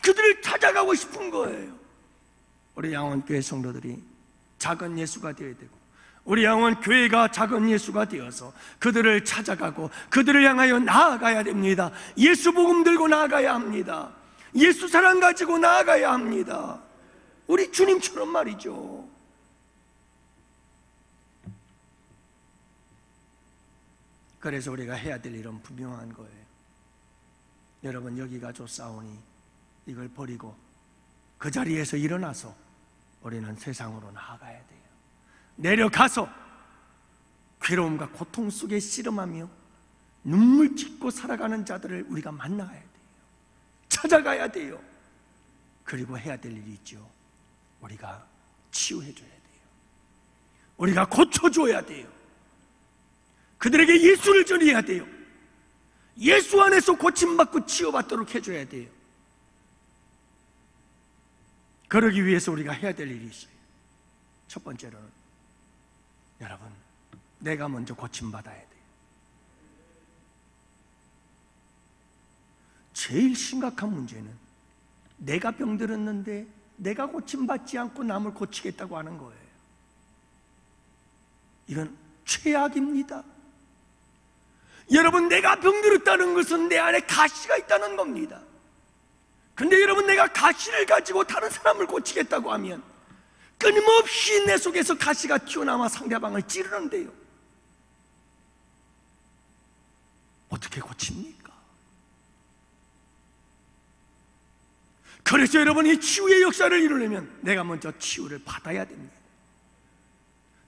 S1: 그들을 찾아가고 싶은 거예요. 우리 양원교회 성도들이 작은 예수가 되어야 되고, 우리 양원교회가 작은 예수가 되어서 그들을 찾아가고 그들을 향하여 나아가야 됩니다. 예수 복음 들고 나아가야 합니다. 예수 사랑 가지고 나아가야 합니다. 우리 주님처럼 말이죠. 그래서 우리가 해야 될 일은 분명한 거예요. 여러분, 여기가 좋사오니 이걸 버리고 그 자리에서 일어나서 우리는 세상으로 나아가야 돼요. 내려가서 괴로움과 고통 속에 씨름하며 눈물 짓고 살아가는 자들을 우리가 만나야 돼요. 찾아가야 돼요. 그리고 해야 될 일이 있죠. 우리가 치유해줘야 돼요. 우리가 고쳐줘야 돼요. 그들에게 예수를 전해야 돼요. 예수 안에서 고침받고 치유받도록 해줘야 돼요. 그러기 위해서 우리가 해야 될 일이 있어요. 첫 번째로는, 여러분, 내가 먼저 고침받아야 돼요. 제일 심각한 문제는 내가 병들었는데 내가 고침받지 않고 남을 고치겠다고 하는 거예요. 이건 최악입니다. 여러분, 내가 병들었다는 것은 내 안에 가시가 있다는 겁니다. 근데 여러분, 내가 가시를 가지고 다른 사람을 고치겠다고 하면 끊임없이 내 속에서 가시가 튀어나와 상대방을 찌르는데요, 어떻게 고칩니까? 그래서 여러분이 치유의 역사를 이루려면 내가 먼저 치유를 받아야 됩니다.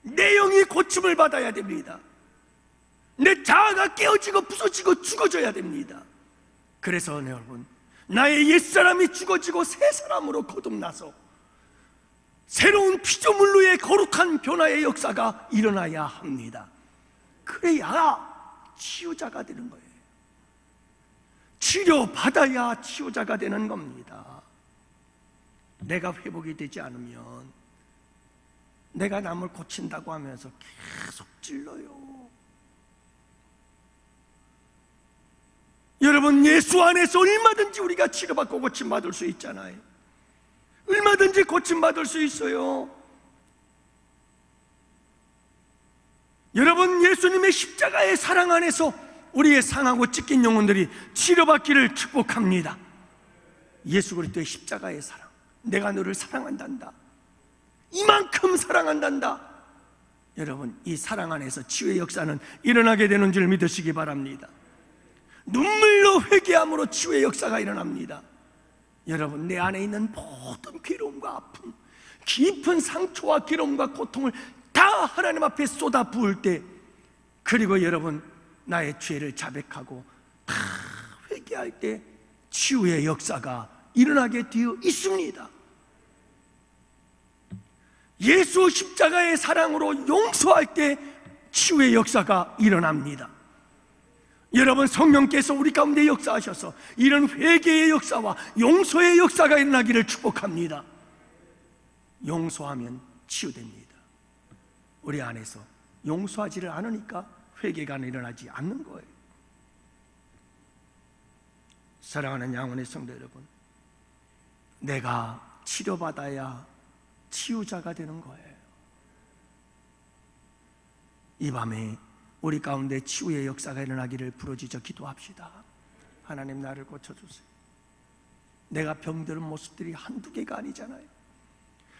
S1: 내 영이 고침을 받아야 됩니다. 내 자아가 깨어지고 부서지고 죽어져야 됩니다. 그래서 여러분, 나의 옛사람이 죽어지고 새 사람으로 거듭나서 새로운 피조물로의 거룩한 변화의 역사가 일어나야 합니다. 그래야 치유자가 되는 거예요. 치료받아야 치유자가 되는 겁니다. 내가 회복이 되지 않으면 내가 남을 고친다고 하면서 계속 찔러요. 여러분, 예수 안에서 얼마든지 우리가 치료받고 고침받을 수 있잖아요. 얼마든지 고침받을 수 있어요. 여러분, 예수님의 십자가의 사랑 안에서 우리의 상하고 찢긴 영혼들이 치료받기를 축복합니다. 예수 그리스도의 십자가의 사랑, 내가 너를 사랑한단다, 이만큼 사랑한단다. 여러분, 이 사랑 안에서 치유의 역사는 일어나게 되는 줄 믿으시기 바랍니다. 눈물로 회개함으로 치유의 역사가 일어납니다. 여러분, 내 안에 있는 모든 괴로움과 아픔, 깊은 상처와 괴로움과 고통을 다 하나님 앞에 쏟아 부을 때, 그리고 여러분, 나의 죄를 자백하고 다 회개할 때 치유의 역사가 일어나게 되어 있습니다. 예수 십자가의 사랑으로 용서할 때 치유의 역사가 일어납니다. 여러분, 성령께서 우리 가운데 역사하셔서 이런 회개의 역사와 용서의 역사가 일어나기를 축복합니다. 용서하면 치유됩니다. 우리 안에서 용서하지를 않으니까 회개가 일어나지 않는 거예요. 사랑하는 양원의 성도 여러분, 내가 치료받아야 치유자가 되는 거예요. 이 밤에 우리 가운데 치유의 역사가 일어나기를 부르짖어 기도합시다. 하나님, 나를 고쳐주세요. 내가 병드는 모습들이 한두 개가 아니잖아요.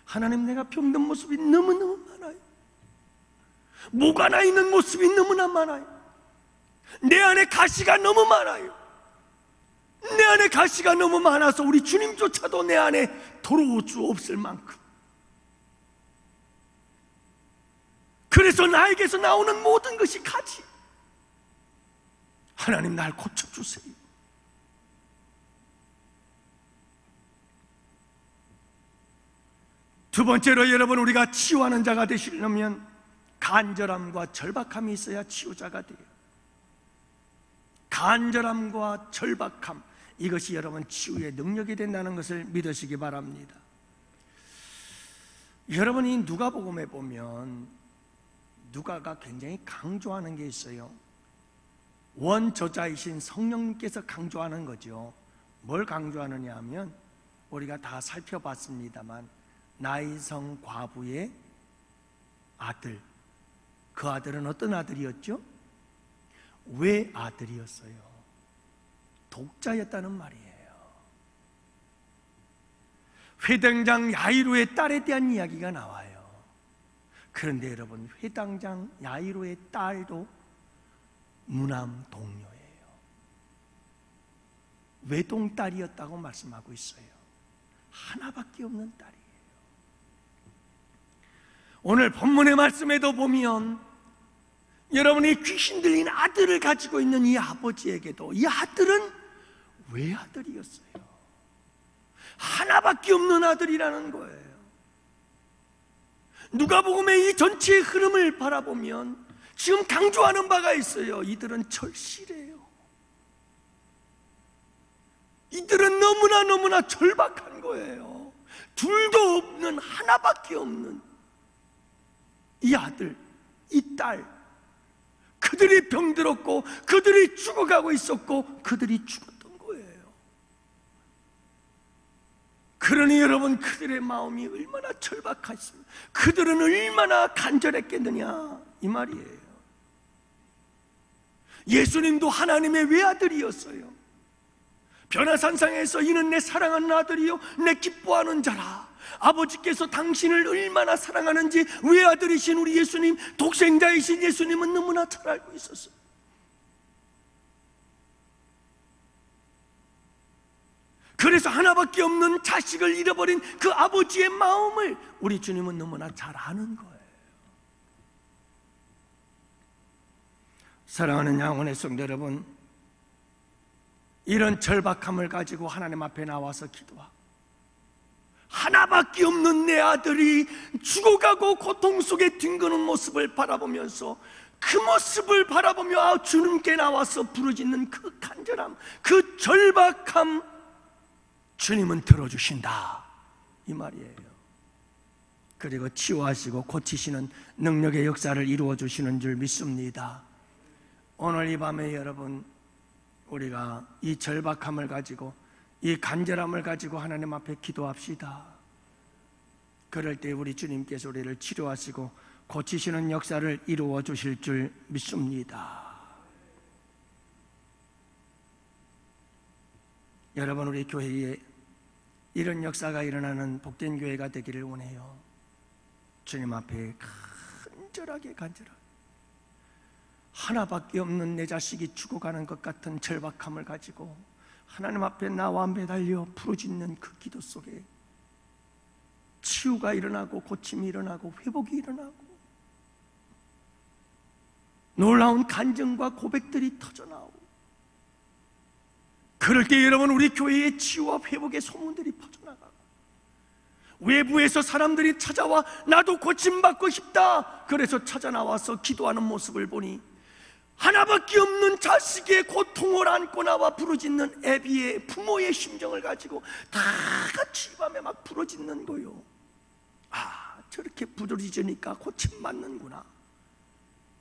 S1: 하나님, 내가 병든 모습이 너무너무 많아요. 목 안에 있는 모습이 너무나 많아요. 내 안에 가시가 너무 많아요. 내 안에 가시가 너무 많아서 우리 주님조차도 내 안에 들어올 수 없을 만큼, 그래서 나에게서 나오는 모든 것이 가지. 하나님, 날 고쳐주세요. 두 번째로, 여러분, 우리가 치유하는 자가 되시려면 간절함과 절박함이 있어야 치유자가 돼요. 간절함과 절박함, 이것이 여러분 치유의 능력이 된다는 것을 믿으시기 바랍니다. 여러분이 누가복음에 보면 누가가 굉장히 강조하는 게 있어요. 원저자이신 성령님께서 강조하는 거죠. 뭘 강조하느냐 하면, 우리가 다 살펴봤습니다만 나이성 과부의 아들, 그 아들은 어떤 아들이었죠? 외아들이었어요. 독자였다는 말이에요. 회당장 야이로의 딸에 대한 이야기가 나와요. 그런데 여러분, 회당장 야이로의 딸도 무남 동료예요. 외동딸이었다고 말씀하고 있어요. 하나밖에 없는 딸이에요. 오늘 본문의 말씀에도 보면 여러분이 귀신 들린 아들을 가지고 있는 이 아버지에게도 이 아들은 외아들이었어요. 하나밖에 없는 아들이라는 거예요. 누가복음의 이 전체의 흐름을 바라보면 지금 강조하는 바가 있어요. 이들은 절실해요. 이들은 너무나 절박한 거예요. 둘도 없는, 하나밖에 없는 이 아들, 이 딸, 그들이 병들었고 그들이 죽어가고 있었고 그들이 죽었던 거예요. 그러니 여러분, 그들의 마음이 얼마나 절박했습니까? 그들은 얼마나 간절했겠느냐 이 말이에요. 예수님도 하나님의 외아들이었어요. 변화산상에서 이는 내 사랑하는 아들이요 내 기뻐하는 자라. 아버지께서 당신을 얼마나 사랑하는지 외아들이신 우리 예수님, 독생자이신 예수님은 너무나 잘 알고 있었어요. 그래서 하나밖에 없는 자식을 잃어버린 그 아버지의 마음을 우리 주님은 너무나 잘 아는 거예요. 사랑하는 양원의 성도 여러분, 이런 절박함을 가지고 하나님 앞에 나와서 기도하고, 하나밖에 없는 내 아들이 죽어가고 고통 속에 뒹구는 모습을 바라보면서, 그 모습을 바라보며 주님께 나와서 부르짖는 그 간절함, 그 절박함, 주님은 들어주신다 이 말이에요. 그리고 치유하시고 고치시는 능력의 역사를 이루어 주시는 줄 믿습니다. 오늘 이 밤에 여러분, 우리가 이 절박함을 가지고, 이 간절함을 가지고 하나님 앞에 기도합시다. 그럴 때 우리 주님께서 우리를 치료하시고 고치시는 역사를 이루어 주실 줄 믿습니다. 여러분, 우리 교회에 이런 역사가 일어나는 복된 교회가 되기를 원해요. 주님 앞에 간절하게 하나밖에 없는 내 자식이 죽어가는 것 같은 절박함을 가지고 하나님 앞에 나와 매달려 부르짖는 그 기도 속에 치유가 일어나고 고침이 일어나고 회복이 일어나고 놀라운 간증과 고백들이 터져나오고, 그럴 때 여러분, 우리 교회의 치유와 회복의 소문들이 퍼져나가고, 외부에서 사람들이 찾아와 나도 고침받고 싶다 그래서 찾아나와서 기도하는 모습을 보니, 하나밖에 없는 자식의 고통을 안고 나와 부르짖는 애비의 부모의 심정을 가지고 다 같이 이 밤에 막 부르짖는 거요. 아, 저렇게 부르짖으니까 고침받는구나.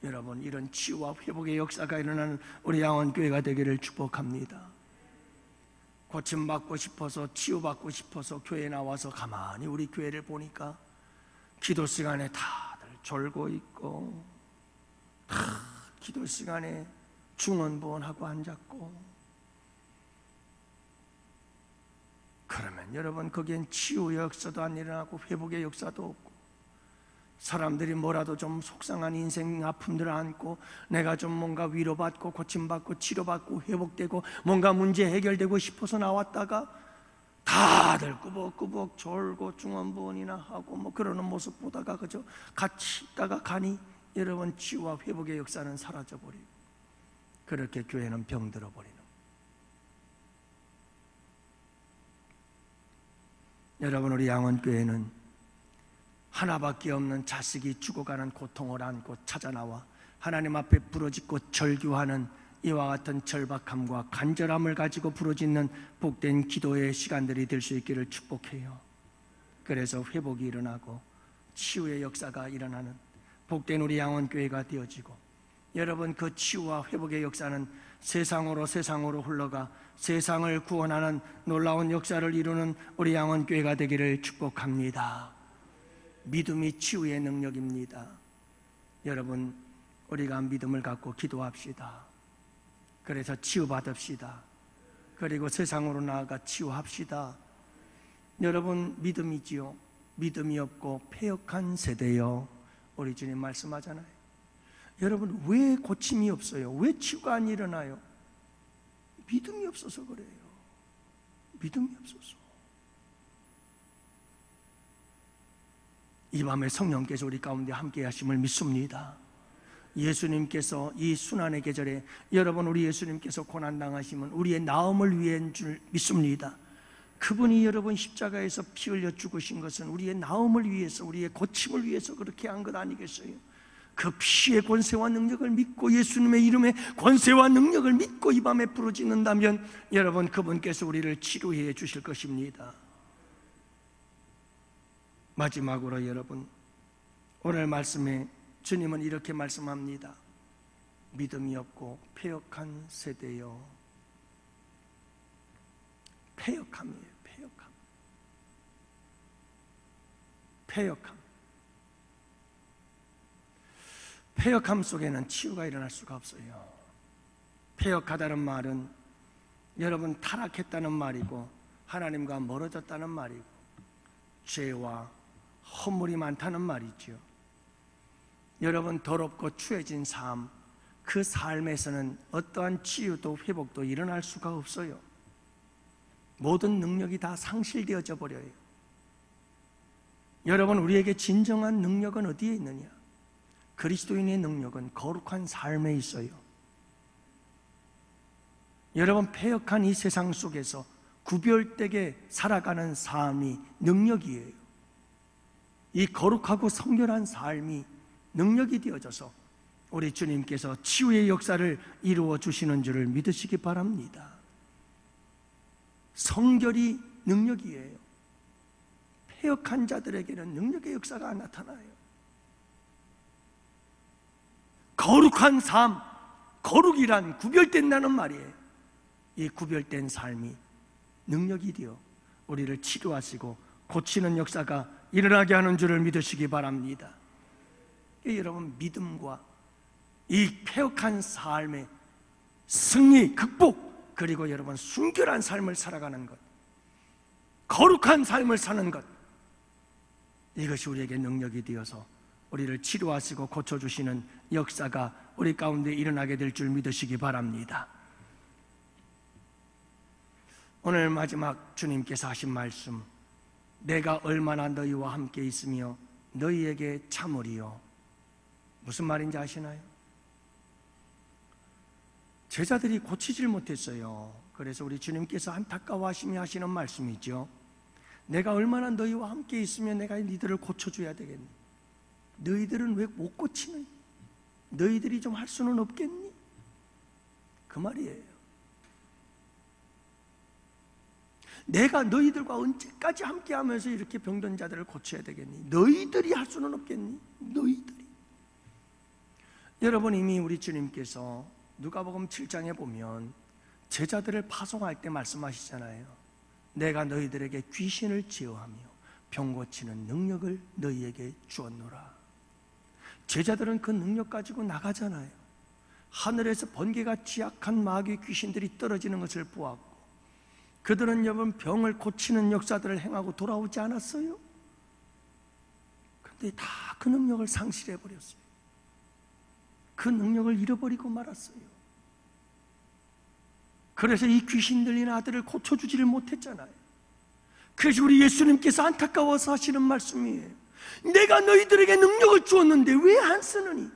S1: 여러분, 이런 치유와 회복의 역사가 일어나는 우리 양원교회가 되기를 축복합니다. 고침받고 싶어서, 치유받고 싶어서 교회에 나와서 가만히 우리 교회를 보니까 기도 시간에 다들 졸고 있고, 기도 시간에 중언부언하고 앉았고, 그러면 여러분, 거기엔 치유의 역사도 안 일어나고 회복의 역사도 없고, 사람들이 뭐라도 좀 속상한 인생 아픔들을 안고 내가 좀 뭔가 위로받고 고침받고 치료받고 회복되고 뭔가 문제 해결되고 싶어서 나왔다가 다들 꾸벅꾸벅 졸고 중언부언이나 하고 뭐 그러는 모습 보다가 그저 같이 있다가 가니 여러분, 치유와 회복의 역사는 사라져버리고, 그렇게 교회는 병들어버리는. 여러분, 우리 양원교회는 하나밖에 없는 자식이 죽어가는 고통을 안고 찾아나와 하나님 앞에 부르짖고 절규하는 이와 같은 절박함과 간절함을 가지고 부르짖는 복된 기도의 시간들이 될 수 있기를 축복해요. 그래서 회복이 일어나고 치유의 역사가 일어나는 복된 우리 양원교회가 되어지고, 여러분, 그 치유와 회복의 역사는 세상으로 흘러가 세상을 구원하는 놀라운 역사를 이루는 우리 양원교회가 되기를 축복합니다. 믿음이 치유의 능력입니다. 여러분, 우리가 믿음을 갖고 기도합시다. 그래서 치유받읍시다. 그리고 세상으로 나아가 치유합시다. 여러분, 믿음이지요. 믿음이 없고 패역한 세대요, 우리 주님 말씀하잖아요. 여러분, 왜 고침이 없어요? 왜 치유가 안 일어나요? 믿음이 없어서 그래요. 믿음이 없어서. 이 밤에 성령께서 우리 가운데 함께 하심을 믿습니다. 예수님께서 이 순환의 계절에 여러분, 우리 예수님께서 고난당하심은 우리의 나음을 위한 줄 믿습니다. 그분이 여러분 십자가에서 피 흘려 죽으신 것은 우리의 나음을 위해서, 우리의 고침을 위해서 그렇게 한 것 아니겠어요? 그 피의 권세와 능력을 믿고, 예수님의 이름의 권세와 능력을 믿고 이 밤에 부르짖는다면 여러분, 그분께서 우리를 치료해 주실 것입니다. 마지막으로 여러분, 오늘 말씀에 주님은 이렇게 말씀합니다. 믿음이 없고 패역한 세대요. 패역함이에요. 패역함. 패역함 속에는 치유가 일어날 수가 없어요. 패역하다는 말은 여러분 타락했다는 말이고 하나님과 멀어졌다는 말이고 죄와 허물이 많다는 말이죠. 여러분 더럽고 추해진 삶, 그 삶에서는 어떠한 치유도 회복도 일어날 수가 없어요. 모든 능력이 다 상실되어져 버려요. 여러분, 우리에게 진정한 능력은 어디에 있느냐? 그리스도인의 능력은 거룩한 삶에 있어요. 여러분, 패역한 이 세상 속에서 구별되게 살아가는 삶이 능력이에요. 이 거룩하고 성결한 삶이 능력이 되어져서 우리 주님께서 치유의 역사를 이루어 주시는 줄을 믿으시기 바랍니다. 성결이 능력이에요. 패역한 자들에게는 능력의 역사가 나타나요. 거룩한 삶, 거룩이란 구별된다는 말이에요. 이 구별된 삶이 능력이 되어 우리를 치료하시고 고치는 역사가 일어나게 하는 줄을 믿으시기 바랍니다. 여러분, 믿음과 이 패역한 삶의 승리, 극복, 그리고 여러분 순결한 삶을 살아가는 것, 거룩한 삶을 사는 것, 이것이 우리에게 능력이 되어서 우리를 치료하시고 고쳐주시는 역사가 우리 가운데 일어나게 될 줄 믿으시기 바랍니다. 오늘 마지막 주님께서 하신 말씀, 내가 얼마나 너희와 함께 있으며 너희에게 참으리요. 무슨 말인지 아시나요? 제자들이 고치질 못했어요. 그래서 우리 주님께서 안타까워하시며 하시는 말씀이죠. 내가 얼마나 너희와 함께 있으면 내가 너희들을 고쳐줘야 되겠니? 너희들은 왜 못 고치느니? 너희들이 좀 할 수는 없겠니? 그 말이에요. 내가 너희들과 언제까지 함께 하면서 이렇게 병든 자들을 고쳐야 되겠니? 너희들이 할 수는 없겠니? 너희들이. 여러분, 이미 우리 주님께서 누가복음 7장에 보면 제자들을 파송할 때 말씀하시잖아요. 내가 너희들에게 귀신을 제어하며 병 고치는 능력을 너희에게 주었노라. 제자들은 그 능력 가지고 나가잖아요. 하늘에서 번개같이 약한 마귀 귀신들이 떨어지는 것을 보았고, 그들은 여러분 병을 고치는 역사들을 행하고 돌아오지 않았어요? 그런데 다 그 능력을 상실해버렸어요. 그 능력을 잃어버리고 말았어요. 그래서 이 귀신 들린 아들을 고쳐주지를 못했잖아요. 그래서 우리 예수님께서 안타까워서 하시는 말씀이에요. 내가 너희들에게 능력을 주었는데 왜 안 쓰느니?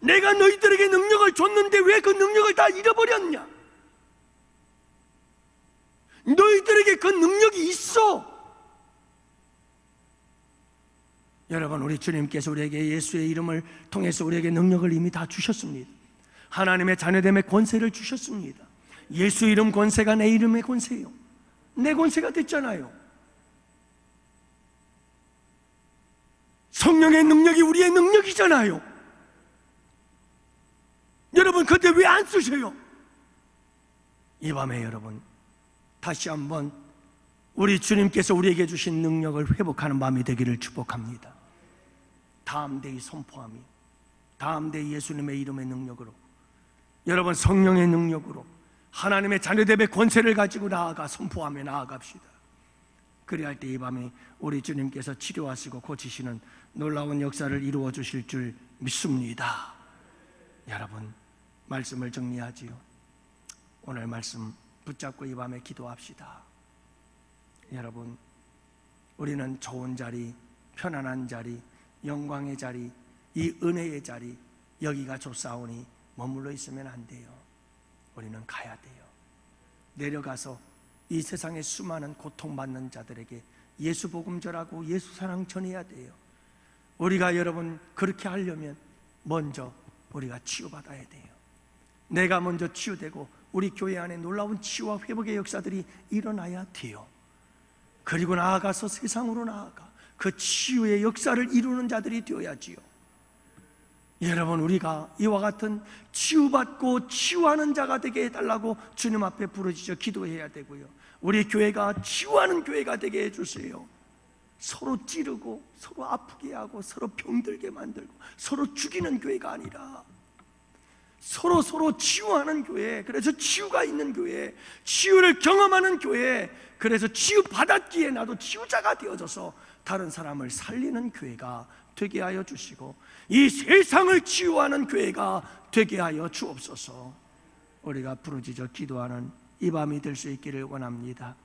S1: 내가 너희들에게 능력을 줬는데 왜 그 능력을 다 잃어버렸냐? 너희들에게 그 능력이 있어. 여러분, 우리 주님께서 우리에게 예수의 이름을 통해서 우리에게 능력을 이미 다 주셨습니다. 하나님의 자녀됨의 권세를 주셨습니다. 예수 이름 권세가 내 이름의 권세예요. 내 권세가 됐잖아요. 성령의 능력이 우리의 능력이잖아요. 여러분, 그때 왜 안 쓰세요? 이 밤에 여러분, 다시 한번 우리 주님께서 우리에게 주신 능력을 회복하는 밤이 되기를 축복합니다. 다음 데이 선포함이, 다음 데이 예수님의 이름의 능력으로, 여러분 성령의 능력으로 하나님의 자녀됨의 권세를 가지고 나아가 선포하며 나아갑시다. 그리할 때 이 밤에 우리 주님께서 치료하시고 고치시는 놀라운 역사를 이루어 주실 줄 믿습니다. 여러분, 말씀을 정리하지요. 오늘 말씀 붙잡고 이 밤에 기도합시다. 여러분, 우리는 좋은 자리, 편안한 자리, 영광의 자리, 이 은혜의 자리, 여기가 좋사오니 머물러 있으면 안 돼요. 우리는 가야 돼요. 내려가서 이 세상의 수많은 고통받는 자들에게 예수 복음 전하고 예수 사랑 전해야 돼요. 우리가 여러분 그렇게 하려면 먼저 우리가 치유받아야 돼요. 내가 먼저 치유되고 우리 교회 안에 놀라운 치유와 회복의 역사들이 일어나야 돼요. 그리고 나아가서 세상으로 나아가 그 치유의 역사를 이루는 자들이 되어야지요. 여러분, 우리가 이와 같은 치유받고 치유하는 자가 되게 해달라고 주님 앞에 부르짖어 기도해야 되고요. 우리 교회가 치유하는 교회가 되게 해주세요. 서로 찌르고 서로 아프게 하고 서로 병들게 만들고 서로 죽이는 교회가 아니라 서로 치유하는 교회, 그래서 치유가 있는 교회, 치유를 경험하는 교회, 그래서 치유 받았기에 나도 치유자가 되어져서 다른 사람을 살리는 교회가 되게 하여 주시고 이 세상을 치유하는 교회가 되게 하여 주옵소서. 우리가 부르짖어 기도하는 이 밤이 될 수 있기를 원합니다.